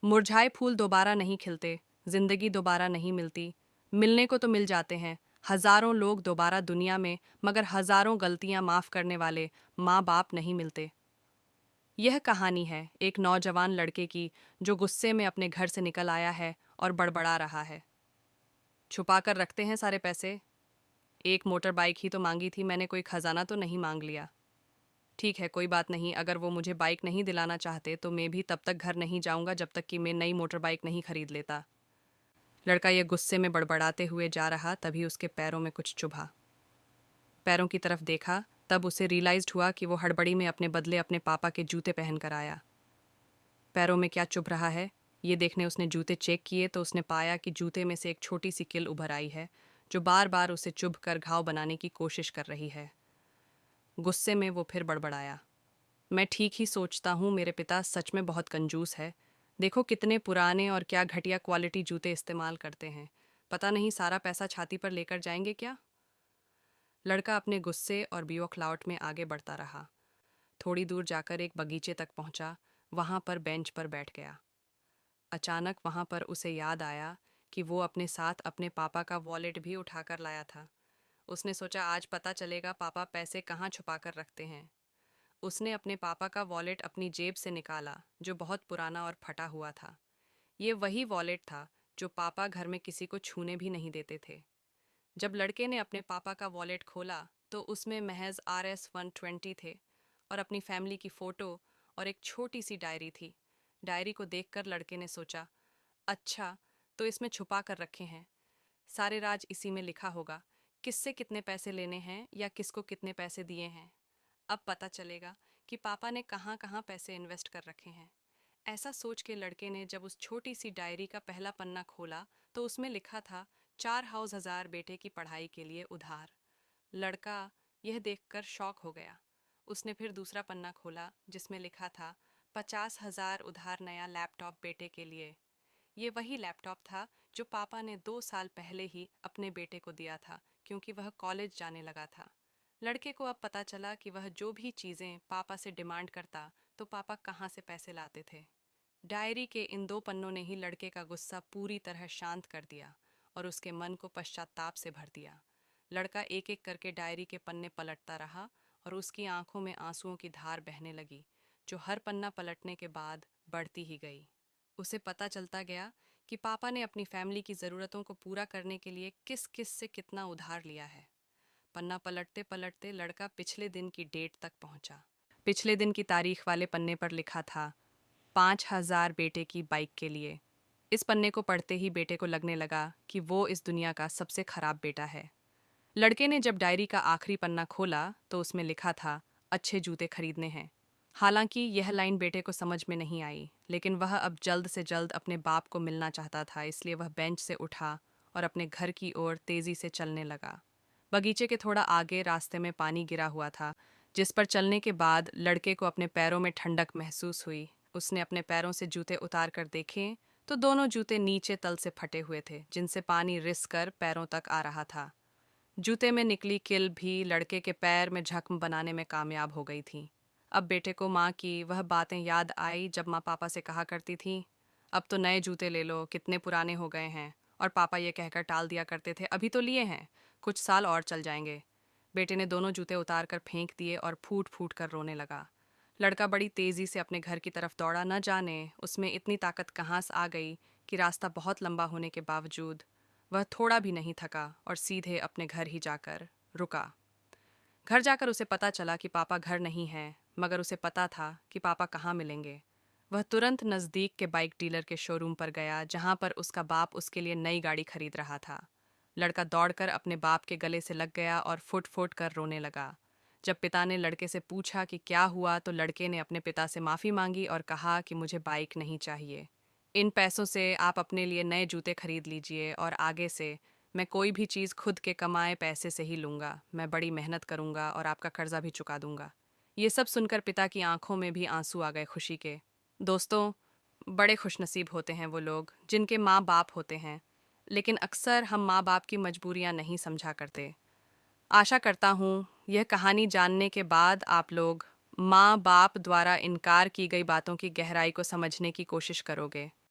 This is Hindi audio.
मुरझाए फूल दोबारा नहीं खिलते, जिंदगी दोबारा नहीं मिलती। मिलने को तो मिल जाते हैं हजारों लोग दोबारा दुनिया में, मगर हजारों गलतियां माफ करने वाले माँ बाप नहीं मिलते। यह कहानी है एक नौजवान लड़के की जो गुस्से में अपने घर से निकल आया है और बड़बड़ा रहा है। छुपा कर रखते हैं सारे पैसे। एक मोटर बाइक ही तो मांगी थी मैंने, कोई खजाना तो नहीं मांग लिया। ठीक है, कोई बात नहीं, अगर वो मुझे बाइक नहीं दिलाना चाहते तो मैं भी तब तक घर नहीं जाऊंगा जब तक कि मैं नई मोटर बाइक नहीं खरीद लेता। लड़का ये गुस्से में बड़बड़ाते हुए जा रहा, तभी उसके पैरों में कुछ चुभा। पैरों की तरफ देखा, तब उसे रियलाइज्ड हुआ कि वो हड़बड़ी में अपने बदले अपने पापा के जूते पहन कर आया। पैरों में क्या चुभ रहा है ये देखने उसने जूते चेक किए तो उसने पाया कि जूते में से एक छोटी सी किल उभर आई है, जो बार बार उसे चुभ कर घाव बनाने की कोशिश कर रही है। गुस्से में वो फिर बड़बड़ाया, मैं ठीक ही सोचता हूँ, मेरे पिता सच में बहुत कंजूस है। देखो कितने पुराने और क्या घटिया क्वालिटी जूते इस्तेमाल करते हैं। पता नहीं सारा पैसा छाती पर लेकर जाएंगे क्या। लड़का अपने गुस्से और बियोक्लाउट में आगे बढ़ता रहा। थोड़ी दूर जाकर एक बगीचे तक पहुंचा। वहां पर बेंच पर बैठ गया। अचानक वहां पर उसे याद आया कि वो अपने साथ अपने पापा का वॉलेट भी उठाकर लाया था। उसने सोचा आज पता चलेगा पापा पैसे कहाँ छुपा कर रखते हैं। उसने अपने पापा का वॉलेट अपनी जेब से निकाला, जो बहुत पुराना और फटा हुआ था। ये वही वॉलेट था जो पापा घर में किसी को छूने भी नहीं देते थे। जब लड़के ने अपने पापा का वॉलेट खोला तो उसमें महज RS-120 थे और अपनी फैमिली की फ़ोटो और एक छोटी सी डायरी थी। डायरी को देखकर लड़के ने सोचा, अच्छा, तो इसमें छुपा कर रखे हैं। सारे राज इसी में लिखा होगा, किससे कितने पैसे लेने हैं या किसको कितने पैसे दिए हैं। अब पता चलेगा कि पापा ने कहाँ कहाँ पैसे इन्वेस्ट कर रखे हैं। ऐसा सोच के लड़के ने जब उस छोटी सी डायरी का पहला पन्ना खोला तो उसमें लिखा था 4,000 बेटे की पढ़ाई के लिए उधार। लड़का यह देखकर शॉक हो गया। उसने फिर दूसरा पन्ना खोला जिसमें लिखा था 50,000 उधार नया लैपटॉप बेटे के लिए। ये वही लैपटॉप था जो पापा ने 2 साल पहले ही अपने बेटे को दिया था, क्योंकि वह कॉलेज जाने लगा था। लड़के को अब पता चला कि वह जो भी चीज़ें पापा से डिमांड करता तो पापा कहाँ से पैसे लाते थे। डायरी के इन 2 पन्नों ने ही लड़के का गुस्सा पूरी तरह शांत कर दिया और उसके मन को पश्चाताप से भर दिया। लड़का एक एक करके डायरी के पन्ने पलटता रहा और उसकी आंखों में आंसुओं की धार बहने लगी, जो हर पन्ना पलटने के बाद बढ़ती ही गई। उसे पता चलता गया कि पापा ने अपनी फैमिली की ज़रूरतों को पूरा करने के लिए किस किस से कितना उधार लिया है। पन्ना पलटते पलटते लड़का पिछले दिन की डेट तक पहुंचा। पिछले दिन की तारीख वाले पन्ने पर लिखा था 5,000 बेटे की बाइक के लिए। इस पन्ने को पढ़ते ही बेटे को लगने लगा कि वो इस दुनिया का सबसे खराब बेटा है। लड़के ने जब डायरी का आखिरी पन्ना खोला तो उसमें लिखा था अच्छे जूते खरीदने हैं। हालांकि यह लाइन बेटे को समझ में नहीं आई, लेकिन वह अब जल्द से जल्द अपने बाप को मिलना चाहता था, इसलिए वह बेंच से उठा और अपने घर की ओर तेजी से चलने लगा। बगीचे के थोड़ा आगे रास्ते में पानी गिरा हुआ था, जिस पर चलने के बाद लड़के को अपने पैरों में ठंडक महसूस हुई। उसने अपने पैरों से जूते उतार कर देखे तो दोनों जूते नीचे तल से फटे हुए थे, जिनसे पानी रिस कर पैरों तक आ रहा था। जूते में निकली किल भी लड़के के पैर में जख्म बनाने में कामयाब हो गई थी। अब बेटे को माँ की वह बातें याद आई जब माँ पापा से कहा करती थी, अब तो नए जूते ले लो, कितने पुराने हो गए हैं। और पापा ये कहकर टाल दिया करते थे, अभी तो लिए हैं, कुछ साल और चल जाएंगे। बेटे ने दोनों जूते उतार कर फेंक दिए और फूट फूट कर रोने लगा। लड़का बड़ी तेजी से अपने घर की तरफ दौड़ा, न जाने उसमें इतनी ताकत कहाँ से आ गई कि रास्ता बहुत लंबा होने के बावजूद वह थोड़ा भी नहीं थका और सीधे अपने घर ही जाकर रुका। घर जाकर उसे पता चला कि पापा घर नहीं हैं, मगर उसे पता था कि पापा कहाँ मिलेंगे। वह तुरंत नज़दीक के बाइक डीलर के शोरूम पर गया, जहाँ पर उसका बाप उसके लिए नई गाड़ी खरीद रहा था। लड़का दौड़कर अपने बाप के गले से लग गया और फुट फुट कर रोने लगा। जब पिता ने लड़के से पूछा कि क्या हुआ तो लड़के ने अपने पिता से माफ़ी मांगी और कहा कि मुझे बाइक नहीं चाहिए। इन पैसों से आप अपने लिए नए जूते खरीद लीजिए और आगे से मैं कोई भी चीज़ खुद के कमाए पैसे से ही लूँगा। मैं बड़ी मेहनत करूँगा और आपका कर्जा भी चुका दूँगा। ये सब सुनकर पिता की आंखों में भी आंसू आ गए खुशी के। दोस्तों, बड़े खुशनसीब होते हैं वो लोग जिनके माँ बाप होते हैं, लेकिन अक्सर हम माँ बाप की मजबूरियाँ नहीं समझा करते। आशा करता हूँ यह कहानी जानने के बाद आप लोग माँ बाप द्वारा इनकार की गई बातों की गहराई को समझने की कोशिश करोगे।